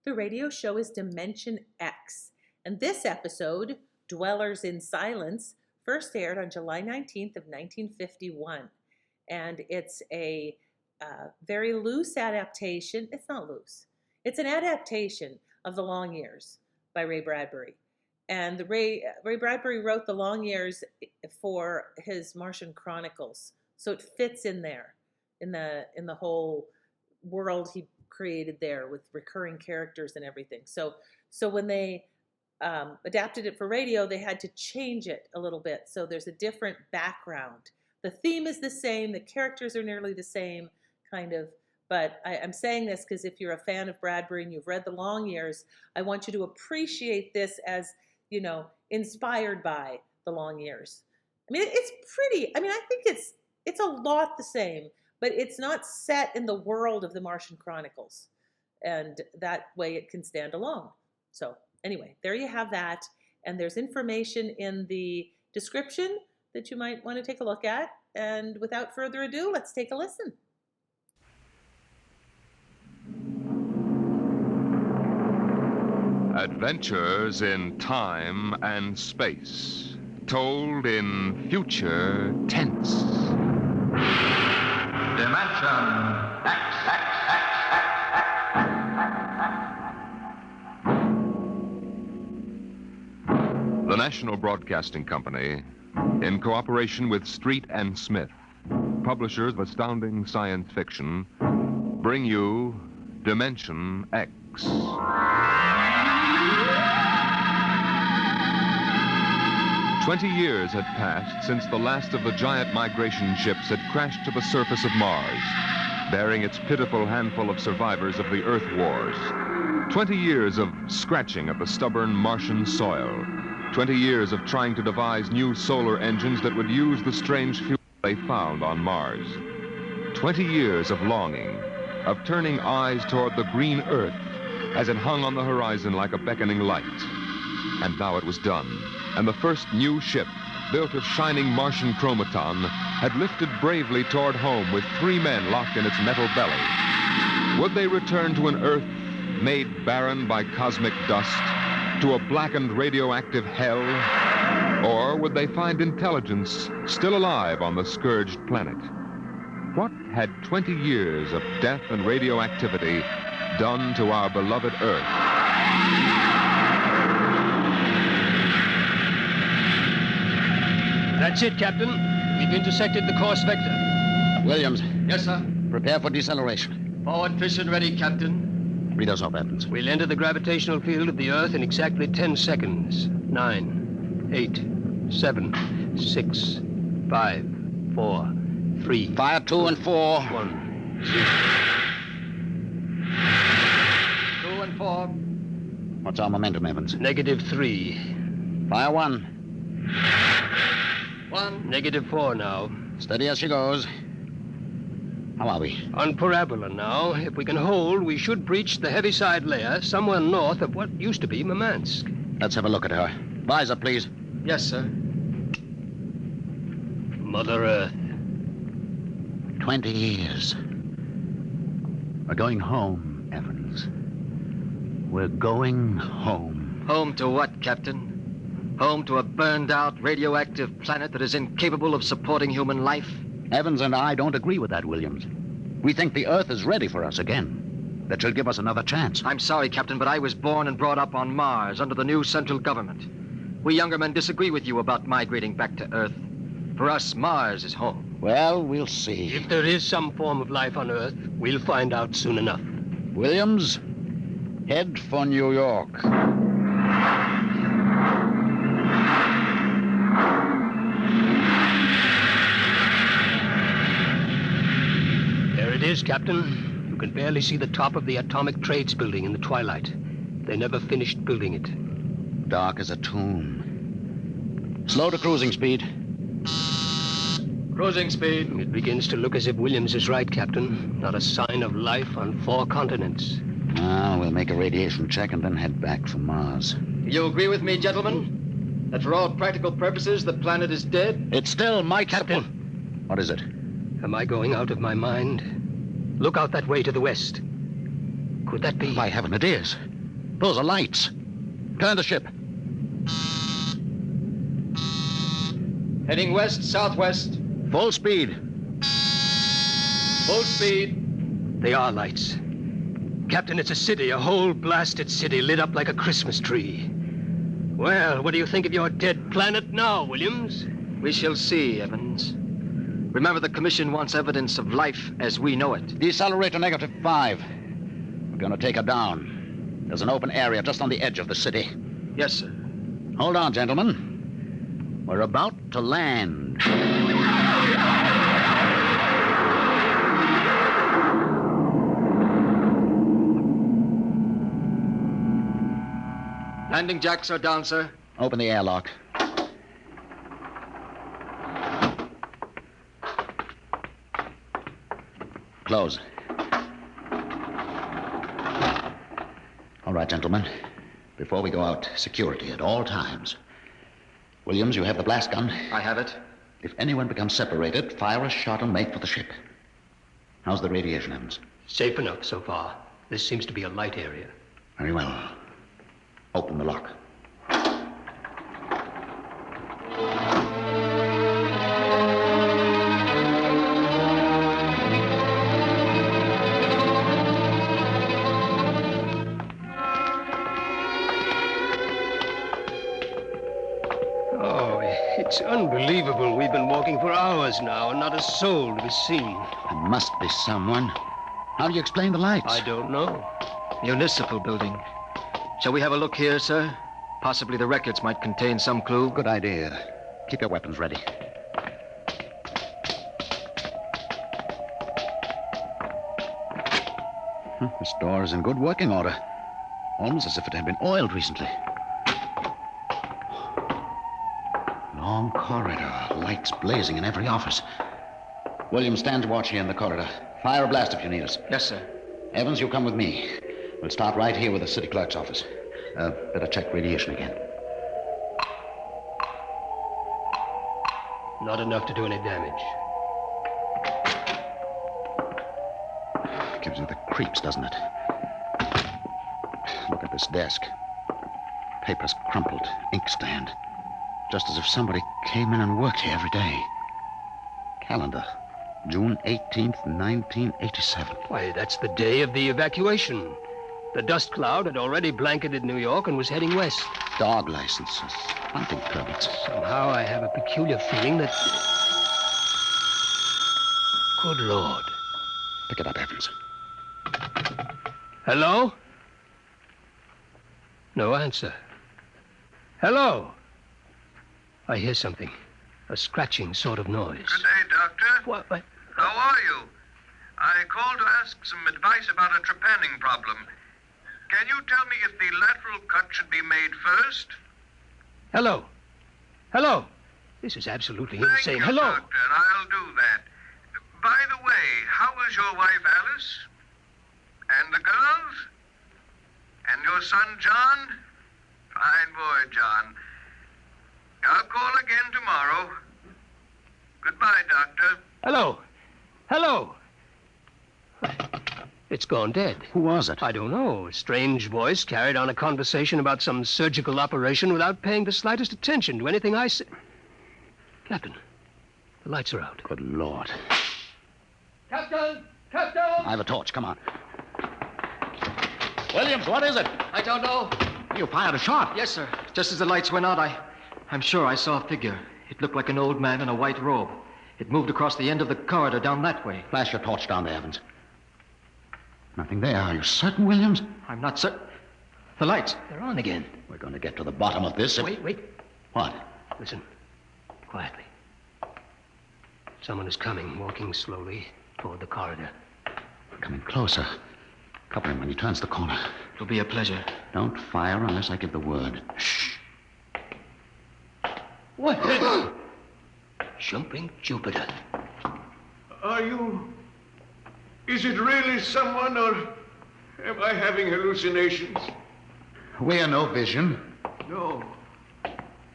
The radio show is Dimension X, and this episode, Dwellers in Silence, first aired on July 19th of 1951. And it's a very loose adaptation. It's not loose. It's an adaptation of The Long Years by Ray Bradbury. And Ray Bradbury wrote The Long Years for his Martian Chronicles. So it fits in there, in the whole world he created there with recurring characters and everything. So when they adapted it for radio, they had to change it a little bit. So there's a different background. The theme is the same. The characters are nearly the same, kind of. But I'm saying this because if you're a fan of Bradbury and you've read The Long Years, I want you to appreciate this as, inspired by The Long Years. I mean, it's pretty. I mean, I think it's a lot the same, but it's not set in the world of the Martian Chronicles. And that way it can stand alone. So anyway, there you have that. And there's information in the description that you might want to take a look at. And without further ado, let's take a listen. Adventures in time and space, told in future tense. Dimension X. The National Broadcasting Company, in cooperation with Street and Smith, publishers of astounding science fiction, bring you Dimension X. 20 years had passed since the last of the giant migration ships had crashed to the surface of Mars, bearing its pitiful handful of survivors of the Earth Wars. 20 years of scratching at the stubborn Martian soil. 20 years of trying to devise new solar engines that would use the strange fuel they found on Mars. 20 years of longing, of turning eyes toward the green Earth as it hung on the horizon like a beckoning light. And now it was done, and the first new ship, built of shining Martian chromaton, had lifted bravely toward home with 3 men locked in its metal belly. Would they return to an Earth made barren by cosmic dust, to a blackened radioactive hell? Or would they find intelligence still alive on the scourged planet? What had 20 years of death and radioactivity done to our beloved Earth? That's it, Captain. We've intersected the course vector. Williams. Yes, sir. Prepare for deceleration. Forward fission ready, Captain. Read us off, Evans. We'll enter the gravitational field of the Earth in exactly 10 seconds. 9, 8, 7, 6, 5, 4, 3. Fire 2 and 4. 1, 0. 2 and 4. What's our momentum, Evans? -3. Fire 1. 1. -4 now. Steady as she goes. How are we? On parabola now. If we can hold, we should breach the heaviside layer somewhere north of what used to be Murmansk. Let's have a look at her. Visor, please. Yes, sir. Mother Earth. 20 years. We're going home, Evans. We're going home. Home to what, Captain? Home to a burned-out, radioactive planet that is incapable of supporting human life? Evans and I don't agree with that, Williams. We think the Earth is ready for us again. That she'll give us another chance. I'm sorry, Captain, but I was born and brought up on Mars under the new central government. We younger men disagree with you about migrating back to Earth. For us, Mars is home. Well, we'll see. If there is some form of life on Earth, we'll find out soon enough. Williams, head for New York. There it is, Captain. You can barely see the top of the Atomic Trades building in the twilight. They never finished building it. Dark as a tomb. Slow to cruising speed. Cruising speed. It begins to look as if Williams is right, Captain. Not a sign of life on 4 continents. Now, we'll make a radiation check and then head back for Mars. You agree with me, gentlemen? That for all practical purposes, the planet is dead? It still might... Captain. What is it? Am I going out of my mind? Look out that way to the west. Could that be? By heaven, it is. Those are lights. Turn the ship. Heading west-southwest. Full speed. Full speed. They are lights. Captain, it's a city, a whole blasted city lit up like a Christmas tree. Well, what do you think of your dead planet now, Williams? We shall see, Evans. Remember, the Commission wants evidence of life as we know it. Decelerate to -5. We're going to take her down. There's an open area just on the edge of the city. Yes, sir. Hold on, gentlemen. We're about to land. Landing jacks are down, sir. Open the airlock. Close. All right, gentlemen. Before we go out, security at all times. Williams, you have the blast gun. I have it. If anyone becomes separated, fire a shot and make for the ship. How's the radiation, Evans? Safe enough so far. This seems to be a light area. Very well. Open the lock. Oh, it's unbelievable. We've been walking for hours now, and not a soul to be seen. There must be someone. How do you explain the lights? I don't know. Municipal building. Shall we have a look here, sir? Possibly the records might contain some clue. Good idea. Keep your weapons ready. This door is in good working order. Almost as if it had been oiled recently. Long corridor, lights blazing in every office. William, stand watch here in the corridor. Fire a blast if you need us. Yes, sir. Evans, you come with me. We'll start right here with the city clerk's office. Better check radiation again. Not enough to do any damage. Gives you the creeps, doesn't it? Look at this desk. Papers crumpled, inkstand. Just as if somebody came in and worked here every day. Calendar. June 18th, 1987. Why, that's the day of the evacuation. The dust cloud had already blanketed New York and was heading west. Dog licenses, hunting permits. Somehow I have a peculiar feeling that... Good Lord. Pick it up, Evans. Hello? No answer. Hello? I hear something. A scratching sort of noise. Good day, Doctor. What? How are you? I called to ask some advice about a trepanning problem. Can you tell me if the lateral cut should be made first? Hello? Hello? This is absolutely Thank insane. you, Hello? Doctor. I'll do that. By the way, how is your wife, Alice? And the girls? And your son, John? Fine boy, John. I'll call again tomorrow. Goodbye, Doctor. Hello? Hello? It's gone dead. Who was it? I don't know. A strange voice carried on a conversation about some surgical operation without paying the slightest attention to anything I said. Captain, the lights are out. Good Lord. Captain! Captain! I have a torch. Come on. Williams, what is it? I don't know. You fired a shot. Yes, sir. Just as the lights went out, I'm sure I saw a figure. It looked like an old man in a white robe. It moved across the end of the corridor down that way. Flash your torch down there, Evans. Nothing there. Are you certain, Williams? I'm not certain. The lights. They're on again. We're going to get to the bottom of this. Wait. What? Listen. Quietly. Someone is coming, walking slowly toward the corridor. We're coming closer. Cover him when he turns the corner. It'll be a pleasure. Don't fire unless I give the word. Shh. What? Jumping Jupiter. Are you... Is it really someone, or am I having hallucinations? We are no vision. No.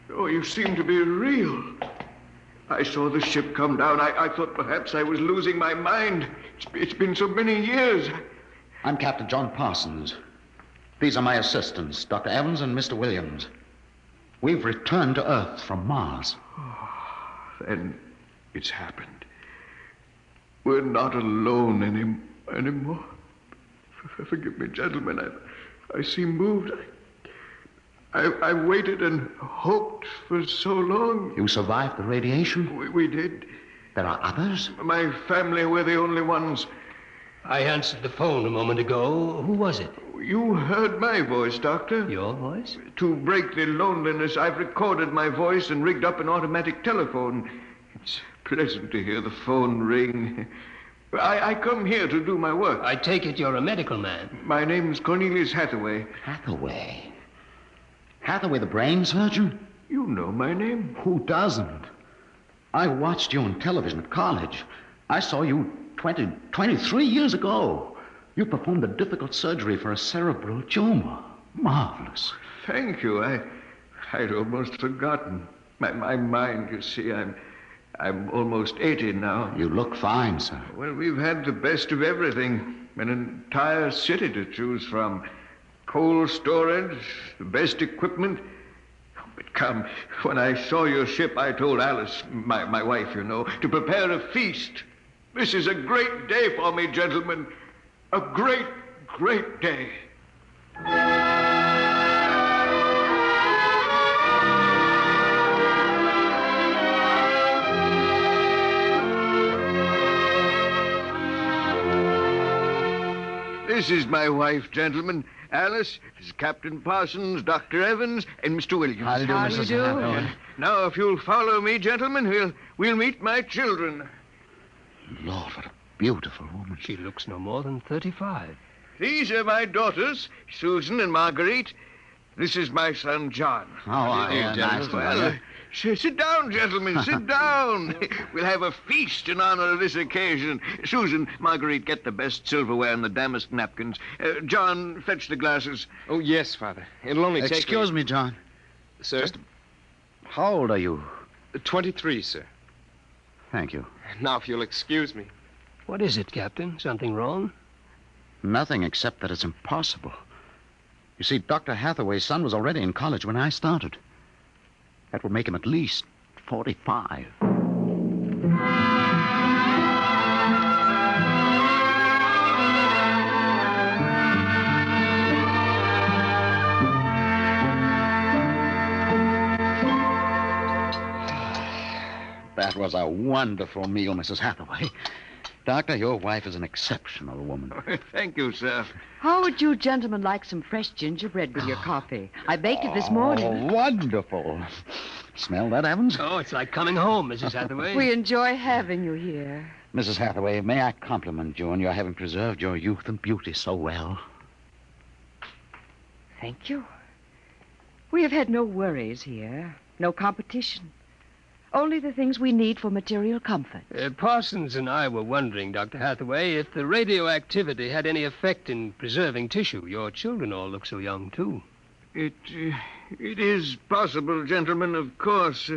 No, you seem to be real. I saw the ship come down. I thought perhaps I was losing my mind. It's been so many years. I'm Captain John Parsons. These are my assistants, Dr. Evans and Mr. Williams. We've returned to Earth from Mars. Then it's happened. We're not alone anymore. Forgive me, gentlemen. I seem moved. I waited and hoped for so long. You survived the radiation? We did. There are others? My family were the only ones. I answered the phone a moment ago. Who was it? You heard my voice, Doctor. Your voice? To break the loneliness, I've recorded my voice and rigged up an automatic telephone. It's pleasant to hear the phone ring. I come here to do my work. I take it you're a medical man. My name's Cornelius Hathaway. Hathaway? Hathaway, the brain surgeon? You know my name. Who doesn't? I watched you on television at college. I saw you 23 years ago. You performed a difficult surgery for a cerebral tumor. Marvelous. Thank you. I'd almost forgotten. My mind, you see, I'm almost 80 now. You look fine, sir. Well, we've had the best of everything. An entire city to choose from. Cold storage, the best equipment. But come, when I saw your ship, I told Alice, my wife, you know, to prepare a feast. This is a great day for me, gentlemen. A great, great day. This is my wife, gentlemen. Alice, this is Captain Parsons, Dr. Evans, and Mr. Williams. How do you do, Mrs. Hathaway? Now, if you'll follow me, gentlemen, we'll meet my children. Lord, what a beautiful woman. She looks no more than 35. These are my daughters, Susan and Marguerite. This is my son, John. Nice to meet you. Sit down, gentlemen, sit down. We'll have a feast in honor of this occasion. Susan, Marguerite, get the best silverware and the damask napkins. John, fetch the glasses. Oh, yes, Father. It'll only take... Excuse me, John. Sir? How old are you? 23, sir. Thank you. Now, if you'll excuse me. What is it, Captain? Something wrong? Nothing except that it's impossible. You see, Dr. Hathaway's son was already in college when I started. That would make him at least 45. That was a wonderful meal, Mrs. Hathaway. Doctor, your wife is an exceptional woman. Thank you, sir. How would you gentlemen like some fresh gingerbread with your coffee? I baked it this morning. Oh, wonderful. Smell that, Evans? Oh, it's like coming home, Mrs. Hathaway. We enjoy having you here. Mrs. Hathaway, may I compliment you on your having preserved your youth and beauty so well? Thank you. We have had no worries here, no competition. Only the things we need for material comfort. Parsons and I were wondering, Dr. Hathaway, if the radioactivity had any effect in preserving tissue. Your children all look so young, too. It is possible, gentlemen, of course.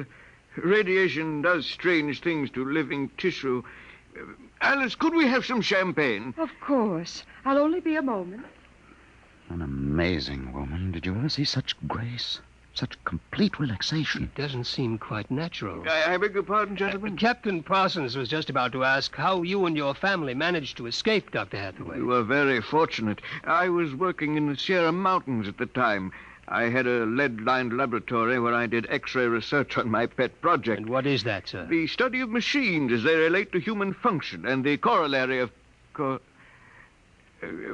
Radiation does strange things to living tissue. Alice, could we have some champagne? Of course. I'll only be a moment. An amazing woman. Did you ever see such grace? Such complete relaxation. It doesn't seem quite natural. I beg your pardon, gentlemen? Captain Parsons was just about to ask how you and your family managed to escape, Dr. Hathaway. We were very fortunate. I was working in the Sierra Mountains at the time. I had a lead-lined laboratory where I did X-ray research on my pet project. And what is that, sir? The study of machines as they relate to human function and the corollary of...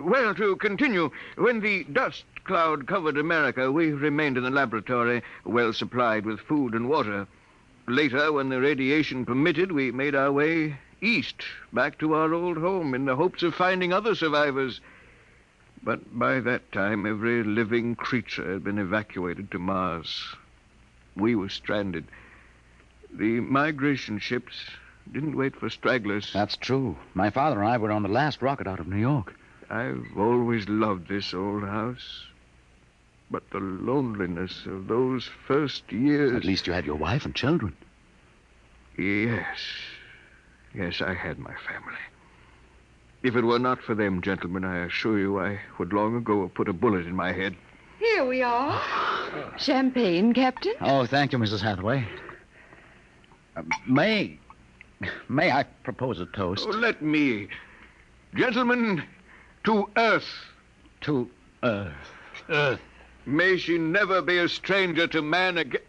Well, to continue, when the dust cloud covered America, we remained in the laboratory, well supplied with food and water. Later, when the radiation permitted, we made our way east, back to our old home, in the hopes of finding other survivors. But by that time, every living creature had been evacuated to Mars. We were stranded. The migration ships didn't wait for stragglers. That's true. My father and I were on the last rocket out of New York. I've always loved this old house. But the loneliness of those first years... At least you had your wife and children. Yes. Yes, I had my family. If it were not for them, gentlemen, I assure you I would long ago have put a bullet in my head. Here we are. Champagne, Captain? Oh, thank you, Mrs. Hathaway. May I propose a toast? Oh, let me. Gentlemen, to Earth. To Earth. Earth. May she never be a stranger to man again.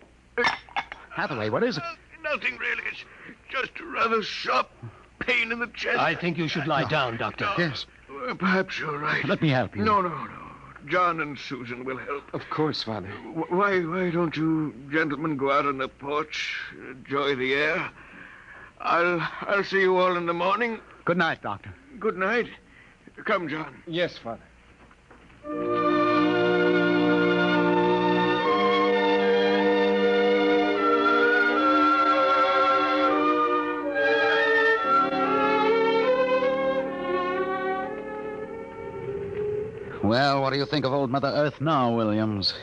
Hathaway, what is it? Nothing really. It's just a rather sharp pain in the chest. I think you should lie down, Doctor. Yes. Perhaps you're right. Let me help you. No. John and Susan will help. Of course, Father. Why don't you gentlemen go out on the porch, enjoy the air? I'll see you all in the morning. Good night, Doctor. Good night. Come, John. Yes, Father. Well, what do you think of old Mother Earth now, Williams?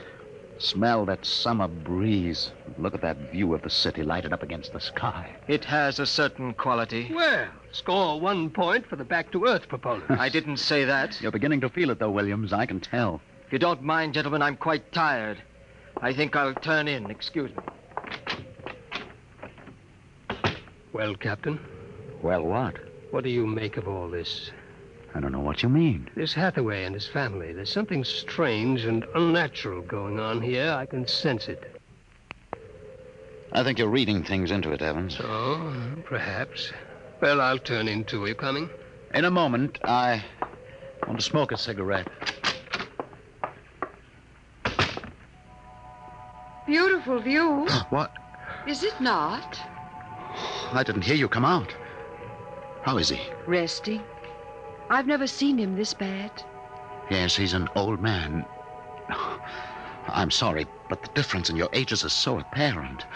Smell that summer breeze. Look at that view of the city lighted up against the sky. It has a certain quality. Well, score 1 point for the back-to-earth proponent. I didn't say that. You're beginning to feel it, though, Williams. I can tell. If you don't mind, gentlemen, I'm quite tired. I think I'll turn in. Excuse me. Well, Captain, Well, what? what do you make of all this? I don't know what you mean. This Hathaway and his family. There's something strange and unnatural going on here. I can sense it. I think you're reading things into it, Evans. Oh, perhaps. Well, I'll turn in too. Are you coming? In a moment, I want to smoke a cigarette. Beautiful view, What? is it not? I didn't hear you come out. How is he? Resting. I've never seen him this bad. Yes, he's an old man. I'm sorry, but the difference in your ages is so apparent.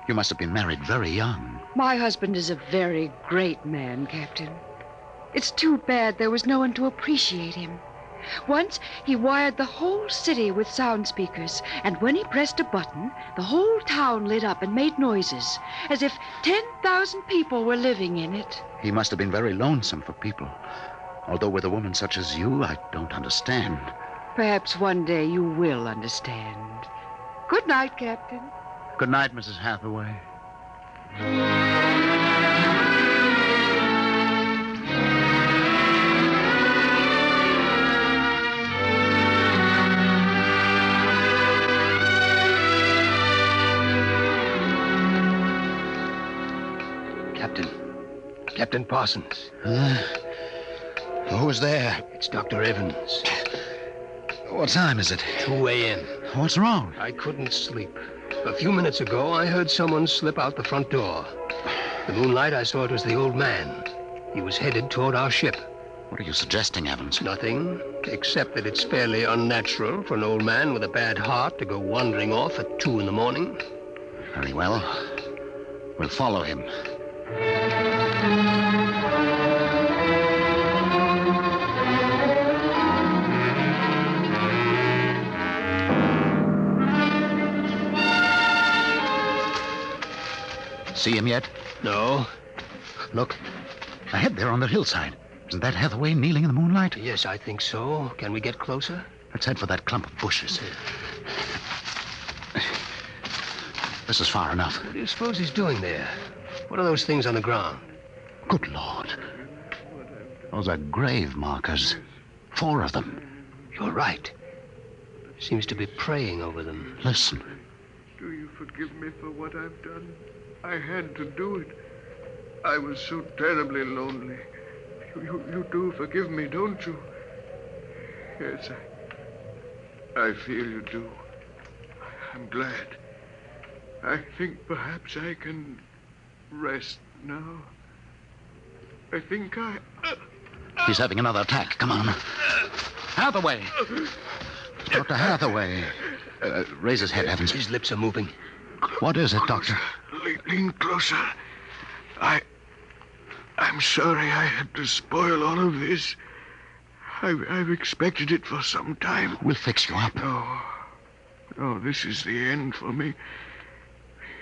You must have been married very young. My husband is a very great man, Captain. It's too bad there was no one to appreciate him. Once, he wired the whole city with sound speakers, and when he pressed a button, the whole town lit up and made noises, as if 10,000 people were living in it. He must have been very lonesome for people. Although with a woman such as you, I don't understand. Perhaps one day you will understand. Good night, Captain. Good night, Mrs. Hathaway. Captain Parsons. Who's there? It's Dr. Evans. What time is it? 2 a.m. What's wrong? I couldn't sleep. A few minutes ago, I heard someone slip out the front door. The moonlight, I saw it was the old man. He was headed toward our ship. What are you suggesting, Evans? Nothing, except that it's fairly unnatural for an old man with a bad heart to go wandering off at 2 in the morning. Very well. We'll follow him. See him yet? No. Look, ahead there on the hillside. Isn't that Hathaway kneeling in the moonlight? Yes, I think so. Can we get closer? Let's head for that clump of bushes. This is far enough. What do you suppose he's doing there? What are those things on the ground? Good Lord. Those are grave markers. 4 of them. You're right. Seems to be praying over them. Listen. Do you forgive me for what I've done? I had to do it. I was so terribly lonely. You do forgive me, don't you? Yes, I feel you do. I'm glad. I think perhaps I can rest now. I think He's having another attack. Come on. Hathaway! Dr. Hathaway. Raise his head, Evans. His lips are moving. What is it, Doctor? Lean closer. I'm sorry I had to spoil all of this. I've expected it for some time. We'll fix you up. No, this is the end for me.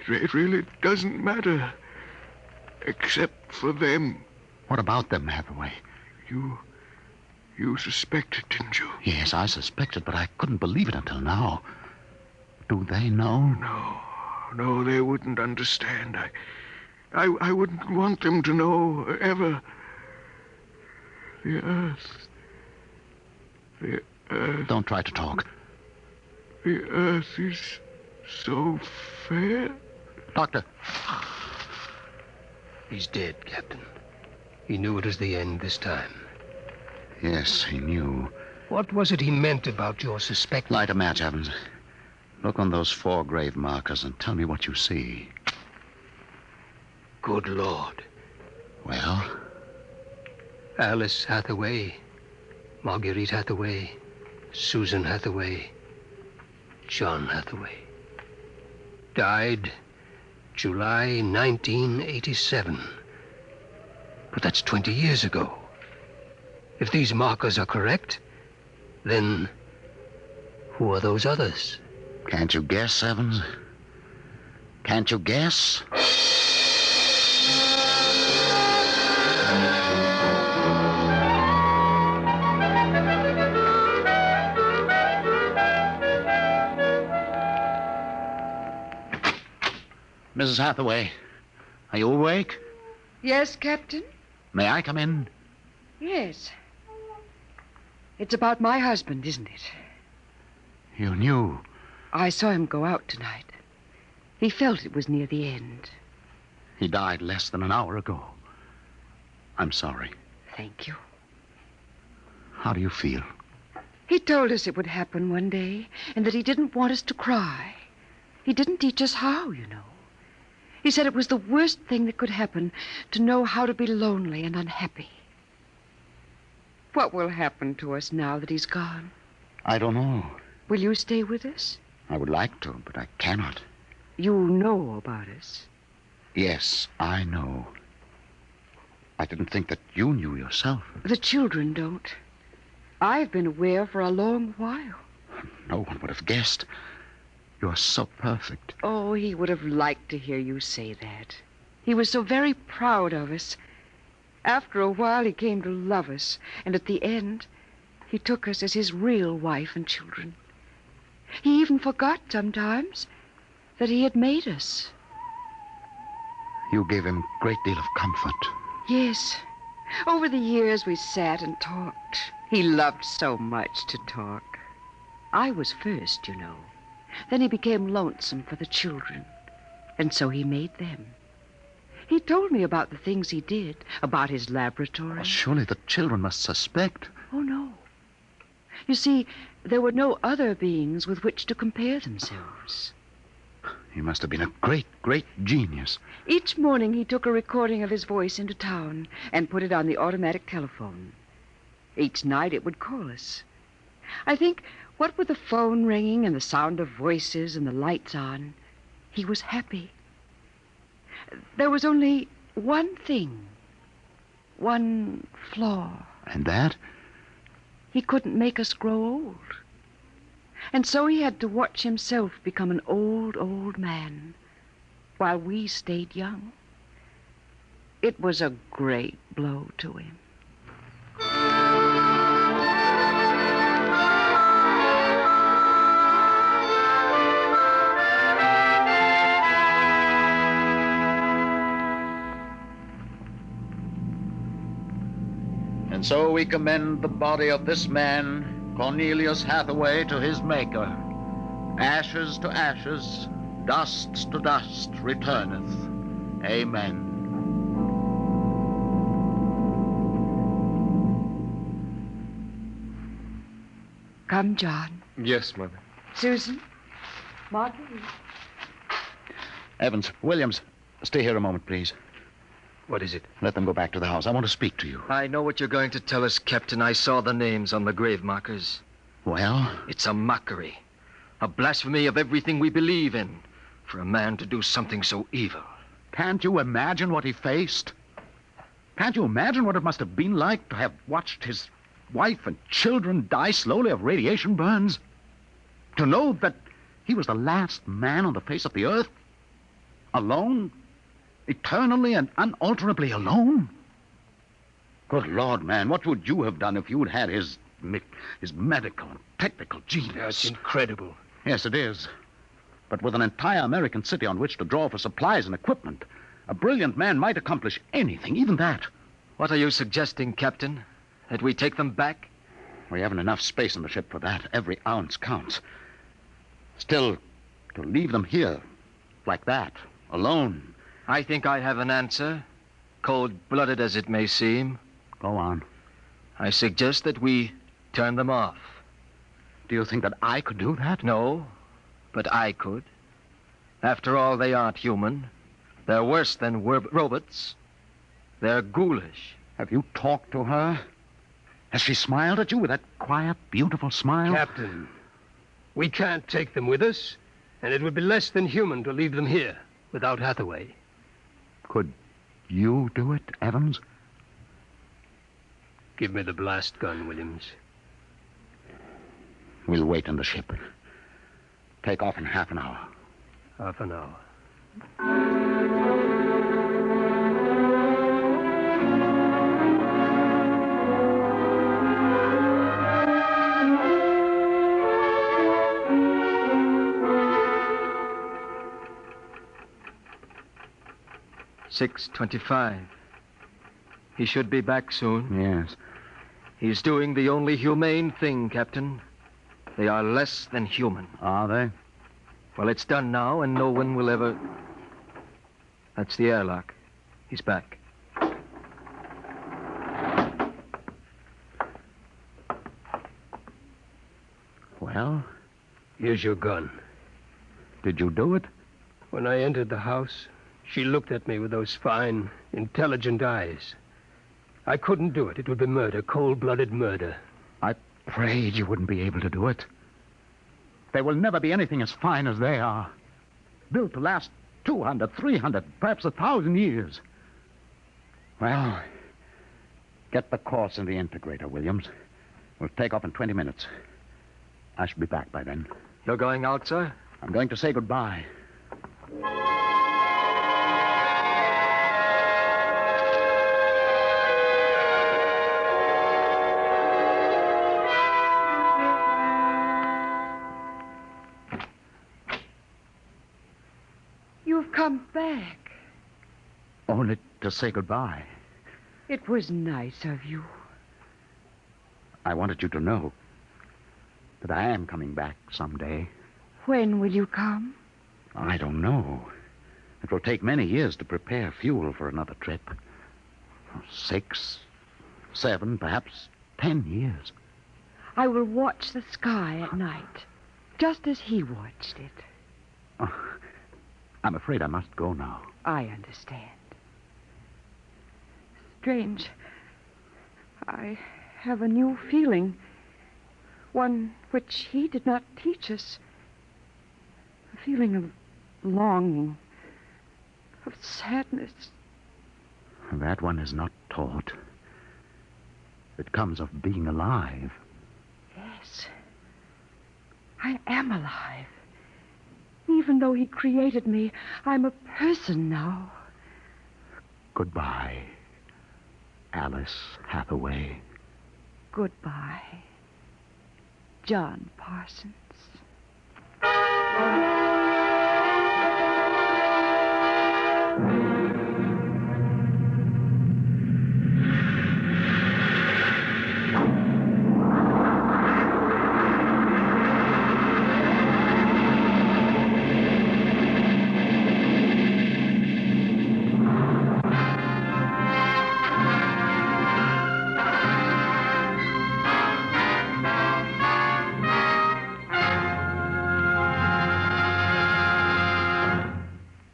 It really doesn't matter. Except for them. What about them, Hathaway? You suspected, didn't you? Yes, I suspected, but I couldn't believe it until now. Do they know? No, they wouldn't understand. I wouldn't want them to know, ever. The Earth. Don't try to talk. The Earth is so fair. Doctor. He's dead, Captain. He knew it was the end this time. Yes, he knew. What was it he meant about your suspect? Light a match, Evans. Look on those 4 grave markers and tell me what you see. Good Lord. Well? Alice Hathaway, Marguerite Hathaway, Susan Hathaway, John Hathaway. Died July 1987. But that's 20 years ago. If these markers are correct, then who are those others? Can't you guess, Evans? Can't you guess? Mrs. Hathaway, are you awake? Yes, Captain? May I come in? Yes. It's about my husband, isn't it? You knew. I saw him go out tonight. He felt it was near the end. He died less than an hour ago. I'm sorry. Thank you. How do you feel? He told us it would happen one day, and that he didn't want us to cry. He didn't teach us how, you know. He said it was the worst thing that could happen, to know how to be lonely and unhappy. What will happen to us now that he's gone? I don't know. Will you stay with us? I would like to, but I cannot. You know about us. Yes, I know. I didn't think that you knew yourself. The children don't. I've been aware for a long while. No one would have guessed. You're so perfect. Oh, he would have liked to hear you say that. He was so very proud of us. After a while, he came to love us, and at the end, he took us as his real wife and children. He even forgot sometimes that he had made us. You gave him a great deal of comfort. Yes. Over the years, we sat and talked. He loved so much to talk. I was first, you know. Then he became lonesome for the children, and so he made them. He told me about the things he did, about his laboratory. Well, surely the children must suspect. Oh, no. You see, there were no other beings with which to compare themselves. He must have been a great, great genius. Each morning he took a recording of his voice into town and put it on the automatic telephone. Each night it would call us. I think, what with the phone ringing and the sound of voices and the lights on, he was happy. There was only one thing, one flaw. And that? He couldn't make us grow old. And so he had to watch himself become an old, old man while we stayed young. It was a great blow to him. And so we commend the body of this man, Cornelius Hathaway, to his Maker. Ashes to ashes, dust to dust returneth. Amen. Come, John. Yes, Mother. Susan. Marguerite. Evans, Williams, stay here a moment, please. What is it? Let them go back to the house. I want to speak to you. I know what you're going to tell us, Captain. I saw the names on the grave markers. Well? It's a mockery. A blasphemy of everything we believe in. For a man to do something so evil. Can't you imagine what he faced? Can't you imagine what it must have been like to have watched his wife and children die slowly of radiation burns? To know that he was the last man on the face of the earth? Alone? Eternally and unalterably alone? Good Lord, man, what would you have done if you'd had his medical and technical genius? That's incredible. Yes, it is. But with an entire American city on which to draw for supplies and equipment, a brilliant man might accomplish anything, even that. What are you suggesting, Captain? That we take them back? We haven't enough space in the ship for that. Every ounce counts. Still, to leave them here, like that, alone. I think I have an answer, cold-blooded as it may seem. Go on. I suggest that we turn them off. Do you think that I could do that? No, but I could. After all, they aren't human. They're worse than robots. They're ghoulish. Have you talked to her? Has she smiled at you with that quiet, beautiful smile? Captain, we can't take them with us, and it would be less than human to leave them here without Hathaway. Could you do it, Evans? Give me the blast gun, Williams. We'll wait in the ship. Take off in half an hour. Half an hour. 6:25. He should be back soon. Yes. He's doing the only humane thing, Captain. They are less than human. Are they? Well, it's done now, and no one will ever... That's the airlock. He's back. Well? Here's your gun. Did you do it? When I entered the house, she looked at me with those fine, intelligent eyes. I couldn't do it. It would be murder, cold-blooded murder. I prayed you wouldn't be able to do it. There will never be anything as fine as they are. Built to last 200, 300, perhaps 1,000 years. Well, get the course in the integrator, Williams. We'll take off in 20 minutes. I should be back by then. You're going out, sir? I'm going to say goodbye. You've come back. Only to say goodbye. It was nice of you. I wanted you to know that I am coming back someday. When will you come? I don't know. It will take many years to prepare fuel for another trip. 6, 7, perhaps 10 years. I will watch the sky at night, just as he watched it. Oh, I'm afraid I must go now. I understand. Strange. I have a new feeling. One which he did not teach us. A feeling of longing, of sadness. That one is not taught. It comes of being alive. Yes. I am alive. Even though he created me, I'm a person now. Goodbye, Alice Hathaway. Goodbye, John Parsons.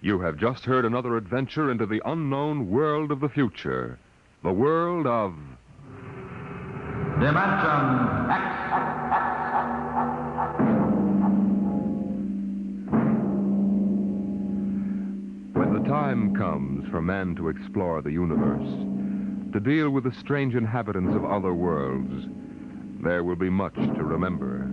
You have just heard another adventure into the unknown world of the future. The world of... Dimension X. When the time comes for man to explore the universe, to deal with the strange inhabitants of other worlds, there will be much to remember.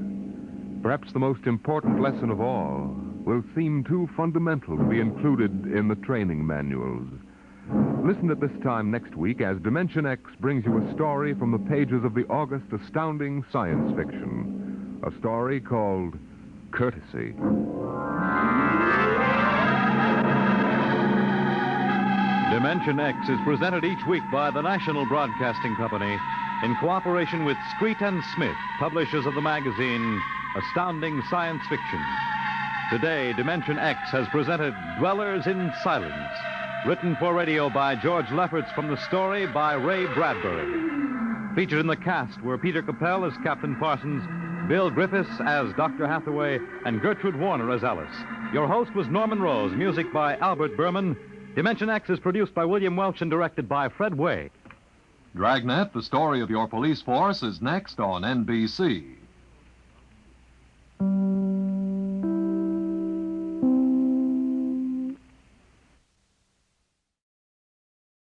Perhaps the most important lesson of all will seem too fundamental to be included in the training manuals. Listen at this time next week as Dimension X brings you a story from the pages of the August astounding science fiction. A story called Courtesy. Dimension X is presented each week by the National Broadcasting Company in cooperation with Street and Smith, publishers of the magazine Astounding Science Fiction. Today, Dimension X has presented Dwellers in Silence, written for radio by George Lefferts from the story by Ray Bradbury. Featured in the cast were Peter Capell as Captain Parsons, Bill Griffiths as Dr. Hathaway, and Gertrude Warner as Alice. Your host was Norman Rose, music by Albert Berman. Dimension X is produced by William Welch and directed by Fred Way. Dragnet, the story of your police force, is next on NBC.